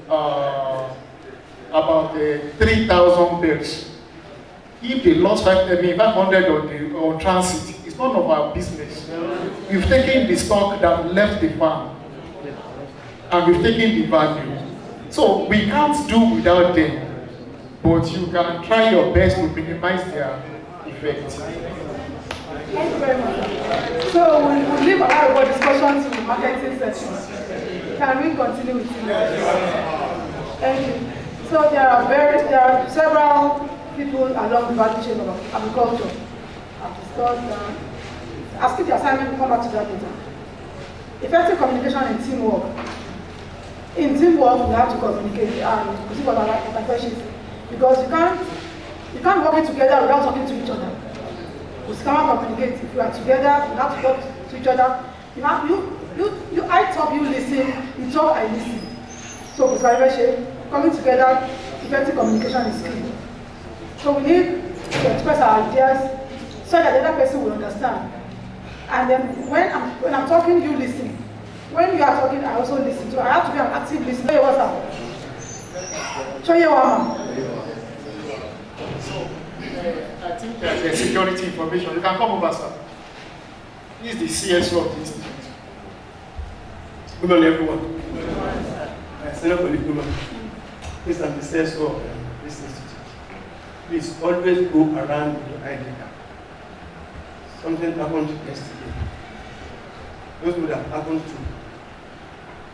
about 3,000 beds. If they lost 500 on transit, it's none of our business. We've taken the stock that left the farm, and we've taken the value. So we can't do without them, but you can try your best to minimize their effect. Thank you very much. So we'll leave our discussion to the marketing session. Can we continue with you? Thank you. So there are several people along the value chain of agriculture. I've discussed asking the assignment to come back to that later. Effective communication and teamwork. In teamwork, we have to communicate and see what our question is. Because you can't work together without talking to each other. We cannot communicate. If you are together, you have to talk to each other. I talk, you listen. You talk, I listen. So coming together, effective communication is key. So we need to express our ideas so that the other person will understand. And then when I'm talking, you listen. When you are talking, I also listen. So I have to be an active listener. Hey, what's up? Show you what. So I think there's a security information. You can come over, sir. This is the CSO of the institute. Good morning, everyone. Senior colleague, good morning. Please, I'm the CSO of this institute. Please always go around with your ID card. Something happened yesterday. Those who have happened to,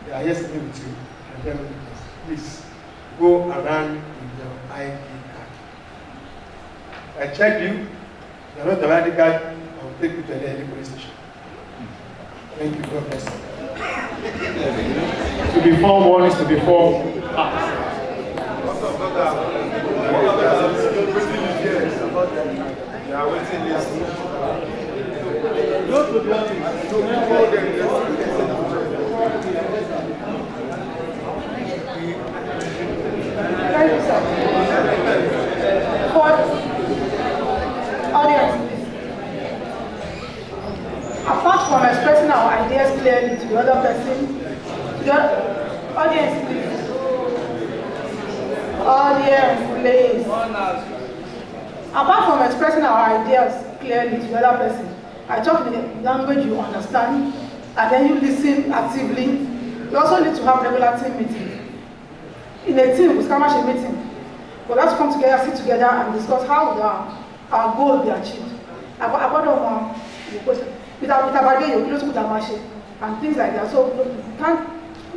they are yesterday with you, and them with us. Please go around with your ID card. I checked you, you are not the ID card, I will take you to any police station. Thank you, God bless you. To be forewarned is to be forewarned. Apart from expressing our ideas clearly to the other person, to the audience, please. Audience, please. Apart from expressing our ideas clearly to the other person, I talk in the language you understand, and then you listen actively. We also need to have regular team meetings. In a team, we can have a meeting. But let's come together, sit together, and discuss how our goal will be achieved. And things like that. So we can't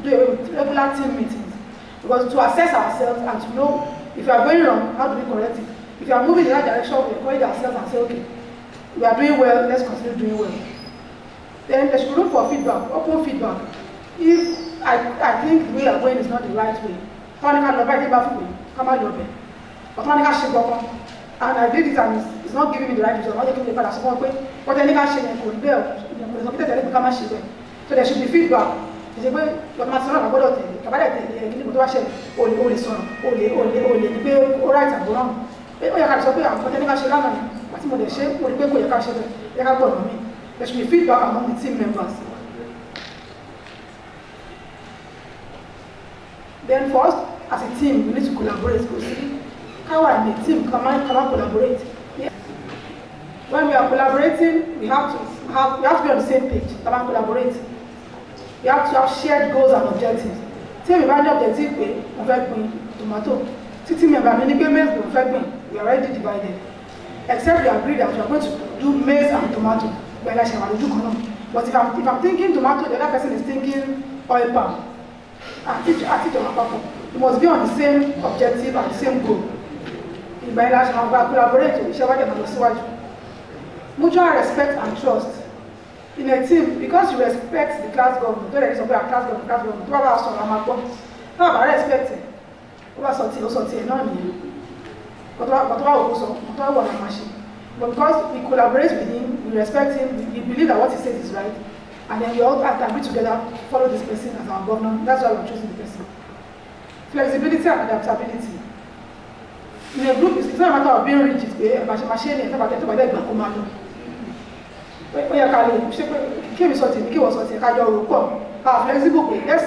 do regular team meetings. Because to assess ourselves and to know if we are going wrong, how do we correct it? If you are moving in that direction, we encourage ourselves and say, okay, we are doing well, let's continue doing well. Then there should be room for feedback, open feedback. If I think the way you are going is not the right way, and I did it and it's not giving me the right result, so there should be feedback. There should be feedback among the team members. Then first, as a team, we need to collaborate. How are the team can collaborate? Yeah. When we are collaborating, we have to be on the same page. Collaborate. We have to have shared goals and objectives. Team member objective pay, tomato. Team member we are already divided. Except we agree that we are going to do maize and tomato. But if I'm thinking tomato, the other person is thinking oil palm. We must be on the same objective and the same goal. Mutual respect and trust. In a team, because you respect the class government, don't respect our class government, but because we collaborate with him, we respect him, we believe that what he says is right, and then we all agree together to follow this person as our governor. That's why we're choosing the person. Flexibility and adaptability. In a group, it's not a matter of being rigid. Let's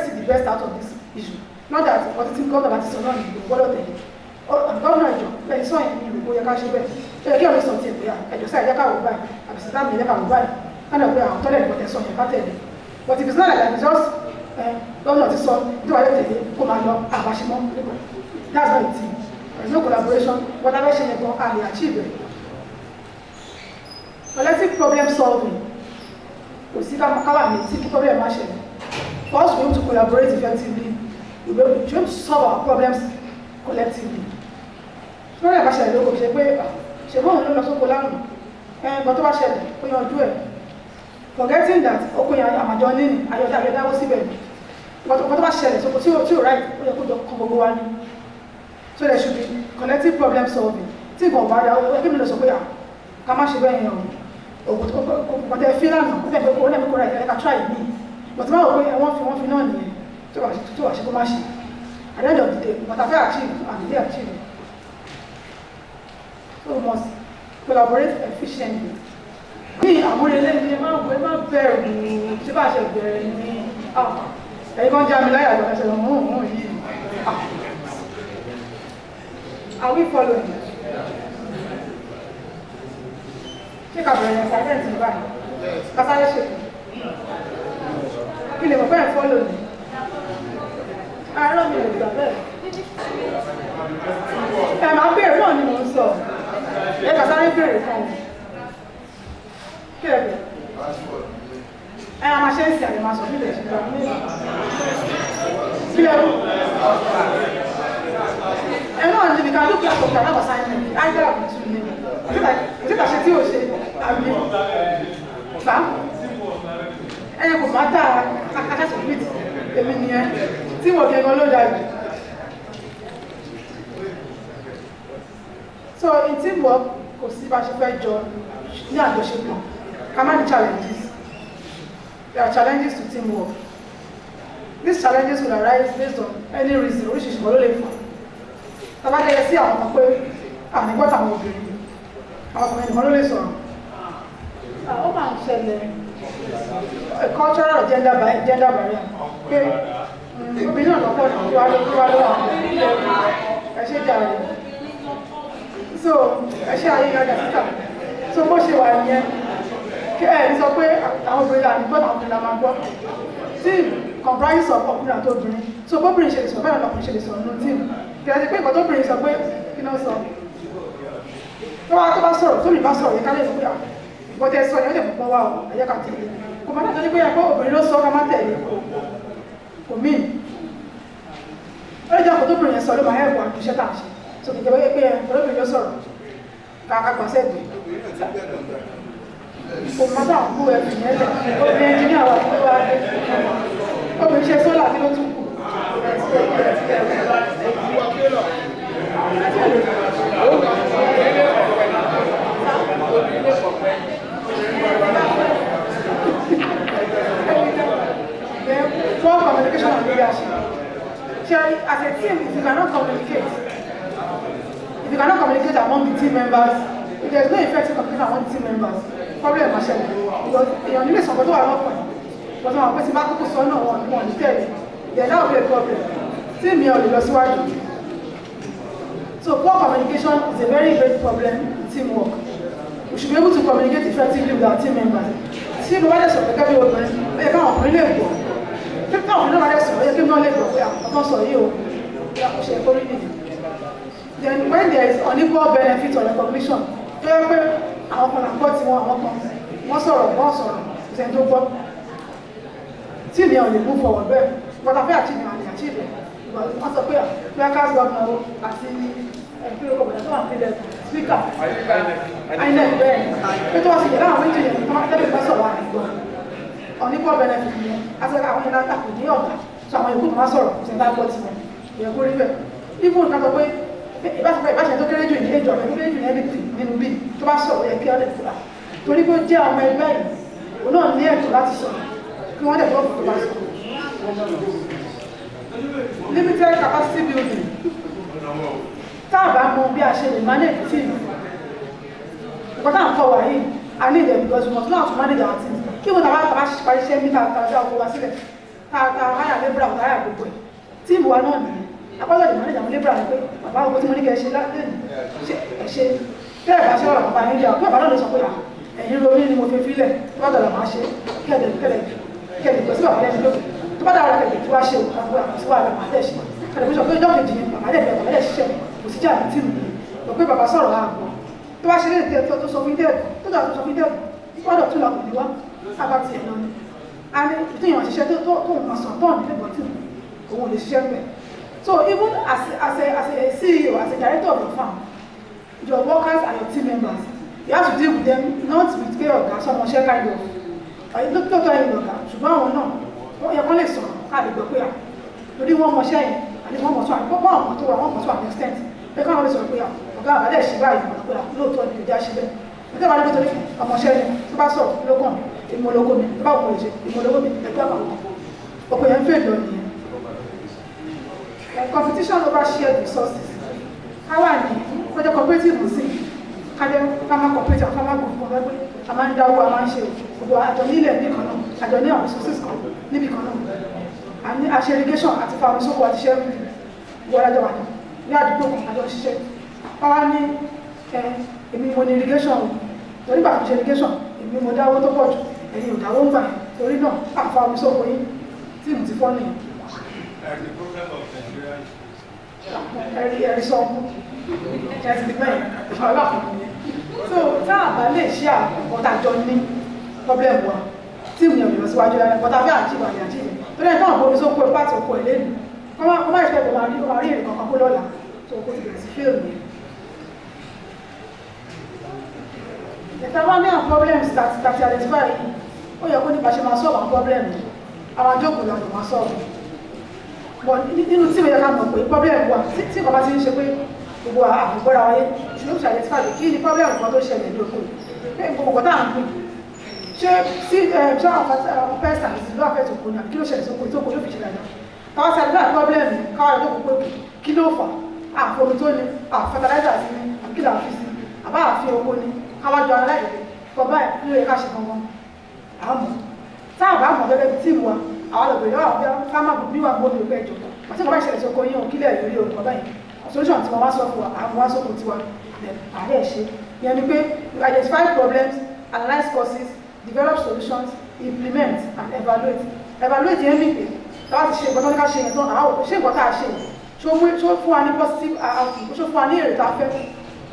see the best out of this issue. not that ọtí tí gómìnà bá ti sọ náà ní ìlú gbọ́dọ̀ tẹ̀lé gómìnà ìjọ lẹ́yìn sọ yẹn ní ìlú kó yẹ ká ṣe bẹ́ẹ̀ ṣe kí ọ̀rẹ́ sọ ti ẹ̀gbẹ́ ẹ̀jọ̀ sáà ẹ̀jẹ̀ káwọ̀ báyìí àbí sísá mi ẹ̀jẹ̀ káwọ̀ báyìí kánà pé àwọn tọ́lẹ̀ ìbọn tẹ̀sán yẹn ká tẹ̀lé but if it's not like that it's just gómìnà ti sọ tí wàá yẹ tẹ̀lé kó máa lọ àbáṣemọ́ nígbà that's not the thing there is no collaboration what abẹ́ ṣe yẹn gan a lè achieve it. Collective problem solving kò sí káwà ní tí problem máa ṣẹlẹ̀ for us to be able to collaborate effectively we will be able to solve our problems collectively. lórí ẹ̀ka ṣẹlẹ̀ lóko ṣe pé ṣe bóun ló lọ sóko lánàá ẹ̀ẹ́gbọ́n tó bá ṣẹlẹ̀ ó yanjú ẹ̀ forgetting that okun yẹn àmàjọ níní ayọ̀dá ayọ̀dáwó síbẹ̀ nǹkan tó bá ṣẹlẹ̀ sóko tí ò right ó yẹ kó jọ kọ́ gbogbo wa ní so there should be collective problem solving tí nǹkan bá dá ó yẹ kí mi lọ sọ pé ká má ṣe bẹ́ẹ̀ yẹn o ògùn tẹ fi lánàá ó fẹ́ kó lẹ́mí kó ra ẹ̀ka try me but máa wò pé wọ́n fi náà nìyẹn tó wà ṣe kó má ṣe at the end of the day what I fẹ́ achieve and they achieve so we must collaborate efficiently. ní àmúrelé ní ẹ má bẹ̀rù ṣé bá ṣe bẹ̀rẹ̀ ní ẹ̀yìn kan já mi láyà lọ́wọ́ ṣe lọ́mọ́ yìí are we following? Ṣé ká bẹ̀rẹ̀ silence ní báyìí? Kásáré ṣe kí lè mọ̀ pé ẹ̀ follow ni? Àárọ̀ mi ò gbà bẹ́ẹ̀. Ẹ máa bèèrè náà ni mò ń sọ. Ẹ kásáré bèèrè fún mi. Kí lè bẹ̀rẹ̀? Ẹ a máa ṣe ń sìn àlè máa sọ nílẹ̀ ṣe gbà ní. Sílẹ̀ rú. Ẹ náà ní ibi ká ló kíláàsì ọ̀gá náà assignment. Ájọ́ àbùtù ni. Òtítà ṣe tí ò ṣe àbí bá ẹni kò má dáa akásọ̀ pìtì èmi nìyẹn tí wọ́n gẹ̀gọ́ ló dájú. So in teamwork kò sí bá ṣe fẹ́ jọ ní àjọṣepọ̀ ká má ní challenges. There are challenges to teamwork. These challenges will arise based on any reason oríṣiríṣi kan ló lè fà. Tàbá dẹ́yẹ sí àwọn kan pé ànígbọ́ta àwọn obìnrin àwọn ọmọ ènìyàn ló lè sọ̀rọ̀. Ó máa ń ṣẹlẹ̀ cultural gender barrier pé obìnrin náà lọ́pọ̀ kí wá ló wà ẹ ṣe jà rẹ̀ so ẹ ṣe ayé yọjà síta so bó ṣe wà nìyẹn kí ẹ sọ pé àwọn obìnrin là ní gbọ́dọ̀ àwọn obìnrin là máa gbọ́ team comprise of ọkùnrin àti obìnrin so bóbìnrin ṣe lè sọ bẹ́ẹ̀ lọ́kùnrin ṣe lè sọ nínú team kí ẹ ti pé nǹkan tóbìnrin sọ pé kí náà sọ tó bá sọ̀rọ̀ tó mi bá sọ̀rọ̀ yẹ ká lè sọ pé bọ́tẹ́ sọ yẹn ó lè púpọ̀ wá o ẹ̀yẹ́ ká tẹ̀lé kò má tẹ̀lé pé ẹ̀kọ́ obìnrin ló sọ ká má tẹ̀lé kò mí ó lè jẹ́ àpò tóbìnrin yẹn sọ ló máa yẹ ẹ̀kọ́ àdúṣẹ́ tà ṣe so kìkẹ́ bẹ́ẹ̀ pé olóbìnrin ló sọ̀rọ̀ ká gbà sẹ́gbẹ̀ kò má tà kú ẹ̀fì yẹn lẹ̀ obìnrin ẹnjìníà wà fún wa obìnrin ṣe sólà tí ló tún kù poor communication and leadership. As a team, if you cannot communicate among the team members, if there is no effective communication among the team members, problem is because èèyàn nílé sọ̀kọ́ tó wà lọ́pọ̀ but wọn pèsè bá kókó sọ náà wọn ní tẹ̀lé then that will be a problem. Team yẹn ò lè lọ síwájú. So poor communication is a very great problem in teamwork. We should be able to communicate effectively with our team members. Tí mo bá dẹ̀ sọ̀rọ̀ gẹ́gẹ́ bí obìnrin, ó yẹ káwọn ọkùnrin lè gbọ́. Kíkọ́ ọ̀hún náà rẹ̀ sọ̀rọ̀ yẹ kí wọ́n lè gbọ́ pé àwọn sọ̀rọ̀ yìí o kò ṣe ẹ̀kọ́ rí nìyí. Then when there is unequal benefit or recognition tó yẹ pé àwọn kan là ń gbọ́ tí àwọn kan wọ́n sọ̀rọ̀ ìṣẹ́ tó gbọ́ tí ìyẹn ò lè mú forward bẹ́ẹ̀ but afẹ́ achieve and achieve wọ́n sọ pé placards governor àti ẹ̀kúrò kọ̀ọ̀dà tó wà nílẹ̀ speaker INEC bẹ́ẹ̀ pé tó wá sí ìyẹn láwọn méjì yẹn tó máa tẹ́lẹ̀ fẹ́ sọ̀rọ̀ àdìgbò unequal benefit yẹn àti àwọn yẹn láta kò ní ọ̀gá so àwọn ìkú máa sọ̀rọ̀ ṣe bá gbọ́ tiwọn ìyẹn kó rí bẹ́ẹ̀ even ká sọ pé ìbáṣepọ̀ tó kéré jù ní ẹjọ́ rẹ̀ tó kéré jù ní ẹbí nínú bí tó bá sọ̀rọ̀ yẹ kí ọ lè fura torí pé ó jẹ́ ọmọ ẹgbẹ́ yìí òun náà ní ẹ̀tọ́ láti sọ̀rọ̀ kí wọ́n dẹ̀ tó tó bá sọ̀rọ̀. Limited capacity building tá a bá mọ bí a ṣe lè manage team nǹkan tá à ń kọ́ wà yìí I need them because we must know how to manage our team kí wọ́n tàbá parí iṣẹ́ mítà tàbí ọkọ̀ wá sílẹ̀ tá a háyà lébúrà ọ̀tá háyà gbogbo ẹ̀ tíìmù wa náà nìyẹn apájọ́ ìmọ̀ níjà wọn lébra rẹ̀ pé bàbá ogun tí mo ní kẹ́ ṣe lẹ́nu ṣe kẹ́ ẹ̀ bá ṣe ọ̀rọ̀ bàbá yín rí àwọn kí bàbá náà lè sọ pé ẹ̀yin romi ni mo fi filẹ̀ tó bá dọ̀là máa ṣe kẹ́ẹ̀dẹ̀ pẹ̀sí bàbá lẹ́nu lókè tó bá dára kẹ́ẹ̀dẹ̀ tí wá ṣe òkú àwọn bàbá dẹ̀ ṣe kẹ́ẹ̀dẹ̀ pé sọ pé ọjọ́ kejì ni bàbá dẹ̀ ṣiṣẹ́ kò sí jà ní tíìmù yìí lọ pé bàbá sọ̀rọ̀ àgbọ̀ tó bá ṣe lè tẹ́ tó sọ fún dẹ́ẹ̀bù tó dà tó sọ fún dẹ́ẹ̀bù wọ́dọ̀ tún lọ pè ní wá sábàtì ẹ̀ lọ ni a ní ìtúnyàn ṣiṣẹ́ tó ń sọ tọ́ọ̀ ní lẹ́gbọ̀n tí òun lè ṣiṣẹ́ pẹ̀. So even as a CEO, as a director of your firm, your workers and your team members, you have to deal with them not with pay or gas, someone share kind of. Look at your organ. Ṣùgbọ́n àwọn náà, wọ́n yẹ kó lè sọ̀rọ̀ káàdì gbọ́ pé à lórí wọ́n mọ ṣẹ́yìn àti wọ́n mọ̀ tó àti gbogbo àwọn tó wà wọ́n mọ̀ tó àti extent. Pé káwọn lè sọ̀rọ̀ pé à ọ̀gá àbálẹ̀ ṣe báyìí mọ̀ pé à lóòótọ́ ni ìjà ṣe bẹ́ẹ̀. Ẹgbẹ́ wa ní pé torí ọmọ ṣẹ́yìn tó bá sọ̀rọ̀ lókàn ìmọ̀lógún mi tó bá wọ̀ ṣe ìmọ̀lógún mi ẹgbẹ́ àwọn ọkọ̀ yẹn ń fẹ́ lọ nìyẹn. Competition over shared resources. How are you? For the cooperative, we see. Farmer cooperative, farmer group, Amanda, Amanche, I don't need a big economy. I don't need resources, need economy. And as irrigation at the farm, so what share what I don't. We are the book, I don't share. Only irrigation. Torí bá ṣe irrigation, èmi mo dáwó tó pọ̀ jù, ẹ̀yin ò dáwó ń gbà. Torí náà, àfa omi sóko yín, tí mo ti fọ́ nìyẹn. The problem of Nigeria ẹ̀rí sọ ẹ̀sìn ti bẹ́ẹ̀ ọlọ́pàá so tá a bá lè ṣe àkọ́tàjọ ní problem wa tí mi ò lọ síwájú lára ẹ̀kọ́tà fẹ́ àjíwà ní àjíwà tó lẹ́yìn náà bomi sókó ipá tó kọ ẹ̀lẹ́nu wọ́n máa ṣe ẹ̀kọ́ máa rí èrè kankan kó lọ́la tó kó ti bẹ̀rẹ̀ sí fíìmù yẹn. ìta bá ní àwọn problems tàti identify yìí ó yẹ kó nípa ṣe máa solve àwọn problem yìí àwọn àjókòó lọ́dọ̀ máa solve nínú tí ìwé yẹ ká mọ̀ pé problem wà tí nǹkan bá ti ń ṣe pé gbogbo àgbọ̀gbọ́ra wáyé ṣùgbọ́n ṣe identify kí ni problem kan tó ṣẹlẹ̀ ní oko pé gbogbo tá à ń pè ṣé sí ṣé àwọn pest and disease ló àfẹ́ tó kó ní àbí kí ló ṣẹlẹ̀ sóko ìtókò ló fi ṣẹlẹ̀ náà káwá sí àdúrà problem káwá ló kó pé kí ló fà á àfomi tó ní fertilizer sí ní àbí kí là ń fi sí àbá àfi oko ní káwá jọ aláìlẹ̀ kọ báyìí ló yẹ ká ṣe gangan àmọ́ tá àbá mọ̀ gẹ́gẹ́ bí tíìmù wa àwọn ọ̀gbìn náà wọ́n fámà bí wà gbóbi ògbẹ́ ìjọba àti ìgbà ìṣẹ̀lẹ̀ sóko yíyan kílẹ̀ ìrírí olùkọ́ báyìí solution tí wọ́n wá sọ fún wa àwọn wá sóko tiwa ààrẹ ṣe yẹn ni pé we identify problems analyse causes develop solutions implement and evaluate yẹn ní pé láti ṣe nǹkan tó ní ká ṣe yẹn tán àwọn òkú ṣé nǹkan tá a ṣe ṣó fún wa ní positive outcome ṣó fún wa ní èrè tá a fẹ́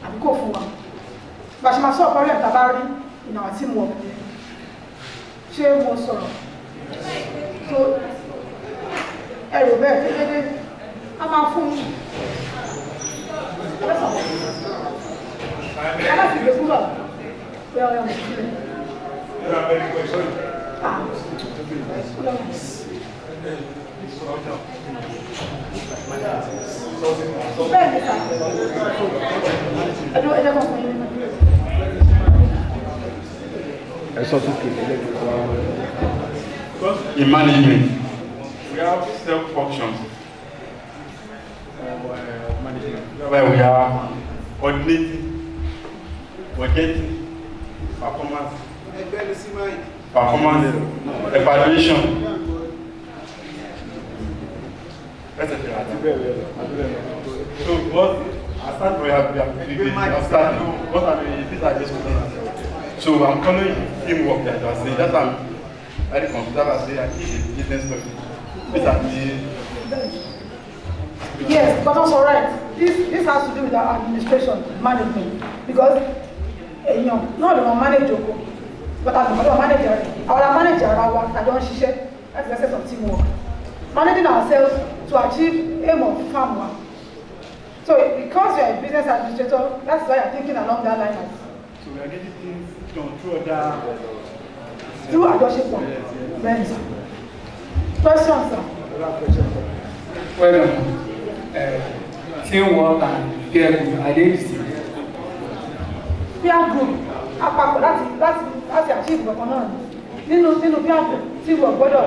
àbí kò fún wa bá a ṣe máa sọ problem tá a bá rí in our team work ṣé mo sọ̀rọ̀ so ẹrù bẹ́ẹ̀ dédé a máa fún aláti gbé kúrò pé ọ̀rẹ́ ọmọ ìpínlẹ̀ bẹ́ẹ̀ ní ká ẹjọ́ kan fún yín ẹ̀sọ́ tó kéde in management, we have several functions. Where we are coordinating, budgeting, performance, evaluation. So what I start we have what are these are just so I'm calling teamwork that I say that I'm very comfortable as I teach a business study. Yes, but also right. This has to do with our administration, management, because not the manage Joko, but as the manager, our manager, I don't share. That's the essence of teamwork. Managing ourselves to achieve aim of farm work. So because you're a business administrator, that's why you're thinking along that line. So we are getting things done through other. Through adoption plan. Yes. Questions, sir? Well, teamwork and peer group, are they the same? Peer group, àpapọ̀ láti achieve ìgbọ̀kan náà. Nínú peer group, teamwork gbọ́dọ̀.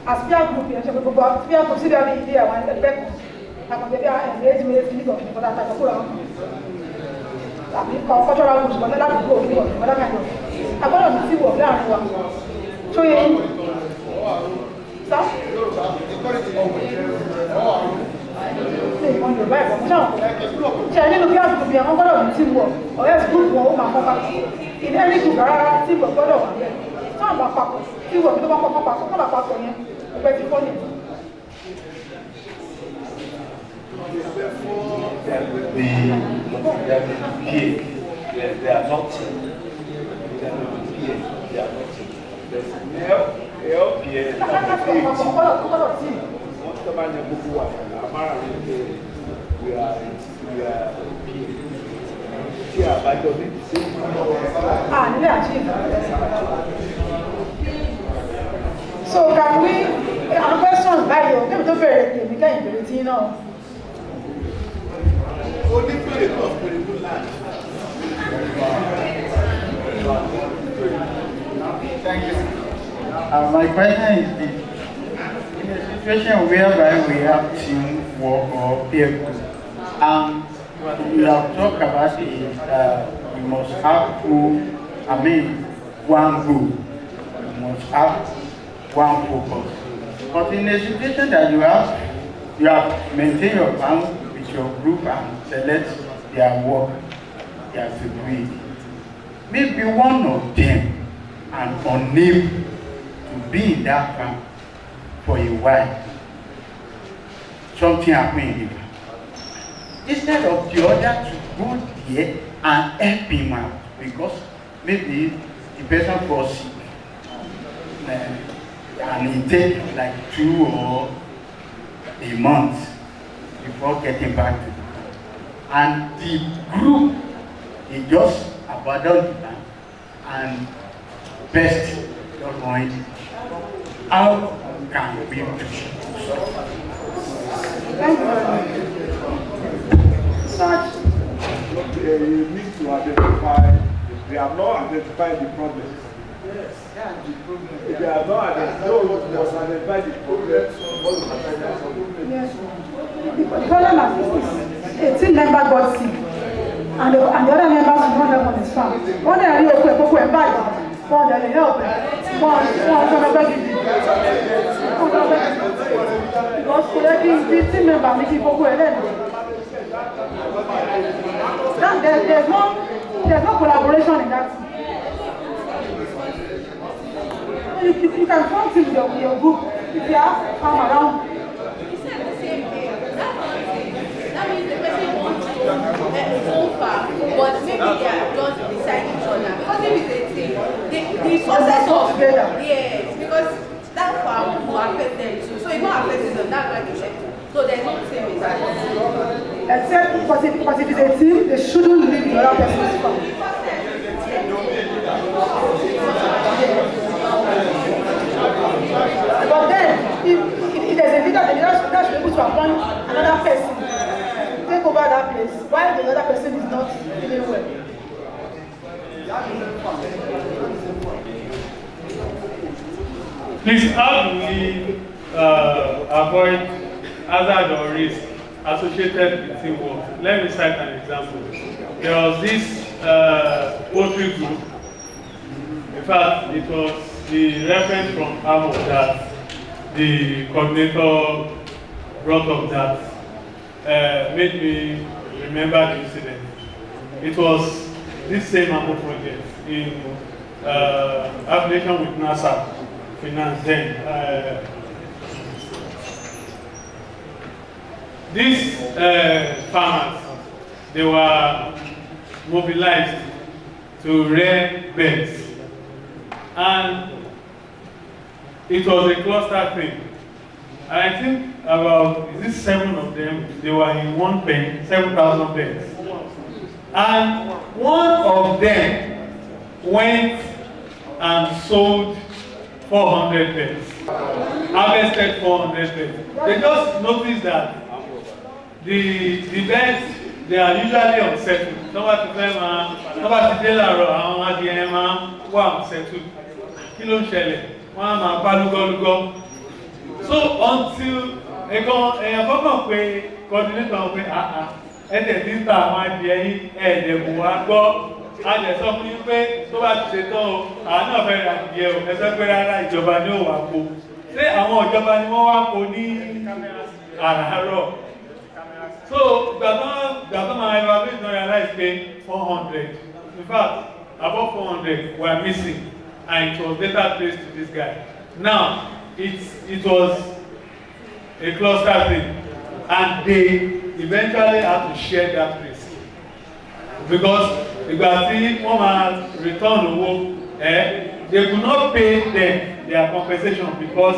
As peer group, yẹn ṣe pé gbogbo peer group sí ìdábí ilé àwọn ẹgbẹ́ kan. Àpapọ̀ bí i ẹ̀ẹ́dì méjì kìíní kan kìíní kan láti àjọkúrò àwọn kan. Tàbí cultural groups kan láti gbogbo kìíní kan kìíní kan láti àjọkúrò. Agbọ́dọ̀ ní teamwork láàrin wa. Ṣó yẹ yín? Sá? Yorùbá ẹ̀kọ́ fún ṣáwọn ṣe nínú bí àgùkù bí àwọn gbọ́dọ̀ ní teamwork ọ̀rẹ́ group wọn ó máa kọ́ papọ̀ ìdí ẹni group rárá teamwork gbọ́dọ̀ wà bẹ́ẹ̀ tí wọ́n bá papọ̀ teamwork tó bá kọ́ papọ̀ tó bá papọ̀ yẹn ọgbẹ́ ti fọ́ nìyẹn. They are not team. They are not team. Help here. We are so can we our question by you give to very we can be now. Only period of good land. Thank you. My question is this. In a situation whereby we have teamwork or peer group, we have talked about it, we must have one goal. We must have one focus. But in a situation that you have maintained your plan with your group and select their work, they have to do it. Maybe one of them are unable to be in that camp for a while. Something happened in the camp. Instead of the other to go there and help him out, because maybe the person was sick and it take like 2 or a month before getting back to the camp. And the group, they just abandoned the camp and best don't mind. How can we do so? You need to identify, they have not identified the problem. Yes, if they have not identified, you must identify the problem. Yes. The problem is a team member got sick, and the other members did not help on his farm. One day I real quick, and back, one day they help him. One because collecting the team member making people there's no collaboration in that. You can form team with your group if you have farm around. That means the person wants to go far, but maybe they are just beside each other. Because if it's a team, the success of yes, because that farm will affect them too. So it's not affecting them, that's why they check. So there's no team in that. Except because if it's a team, they shouldn't leave the other person's farm. But then, if there's a leader, the leader should be able to appoint another person to take over that place while the other person is not feeling well. Please, how do we avoid hazard or risk associated with teamwork? Let me cite an example. There was this poultry group. In fact, it was the reference from Amo that the coordinator brought up that made me remember the incident. It was this same Amo project in affiliation with NASA Finance then. These farmers, they were mobilized to rear birds, and it was a cluster thing. And I think about 7 of them, they were in one pen, 7,000 birds. And one of them went and sold 400 birds, harvested 400 birds. They just noticed that the birds, they are usually unsettled. Nobody unsettled. So until coordinator a lè sọ fún yín pé tó bá ti ṣe tán o àwọn náà fẹ́ ra ìyẹ́ o ẹsẹ́ pé rárá ìjọba ní òwà po ṣé àwọn ìjọba ni wọ́n wá po ní àràárọ̀. So 400. In fact, above 400 were missing, and it was later traced to this guy. Now, it was a cluster thing, and they eventually had to share that risk. Because if you are seeing one return owó, they could not pay them their compensation because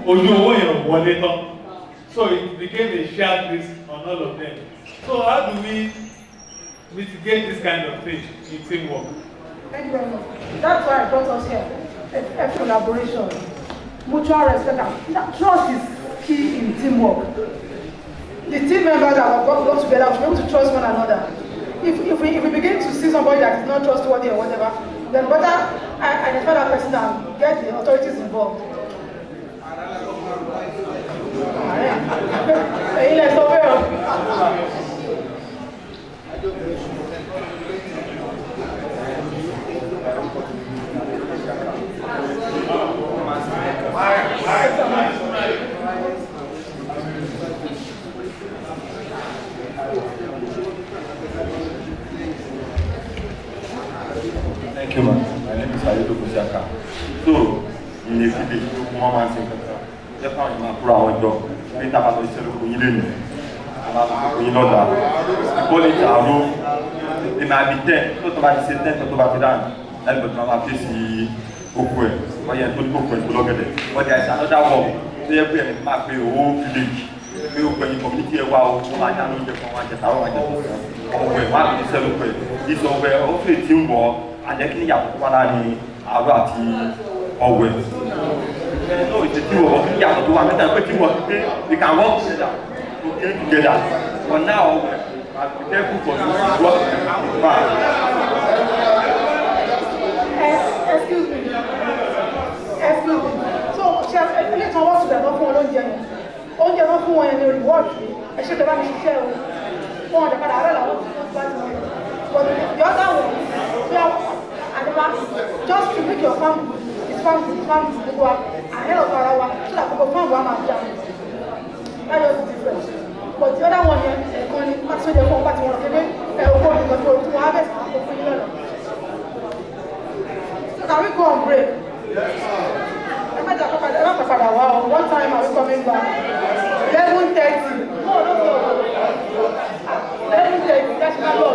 ojú owó yẹn wọlé tán. So it became a shared risk on all of them. So how do we mitigate this kind of thing in teamwork? Thank you very much. That's why I brought us here. A collaboration, mutual respect, and trust is key in teamwork. The team members that work together should be able to trust one another. If we begin to see somebody that is not trustworthy or whatever, then better identify that person and get the authorities involved. Thank you, man. My name is Ayodo Kusaka. So, in a village, Mama said, just now you are proud of it. About the cell phone, you know that. We call it a room. It might be 10. So, somebody said 10, so somebody done. And but now I face the Okwe. But yeah, don't go for it. But there is another one. So, you pay a map for your whole village. We open the community wow, I can't know from one get out. I just one is celebrate. This over also a teamwork. And then you have one of always. No, it's a teamwork. You have to do one teamwork. We can work together. But now, I'm careful for you to work. Excuse me. So, she has a little work to the phone. Oúnjẹ náà fún wọn yẹn ní reward ẹ̀ṣẹ́ tẹ́ bá mi ṣiṣẹ́ o fún ọ̀dẹ̀ padà àárẹ̀ làwọn tó bá ti wọ̀nyí but the other one bí àdìbá just to make your farm gbogbo wa ahead of ara wa so that gbogbo farm wa máa fi àwọn that just different but the other one yẹn ẹ̀kan ni pàtó sóde fún ọgbà tí wọ́n kéde owó mi kan tó tí wọ́n á bẹ̀sẹ̀ àwọn kò fún yín lọ́nà so can we go on break? What time are we coming back? 11:30. No. 11:30. That's not what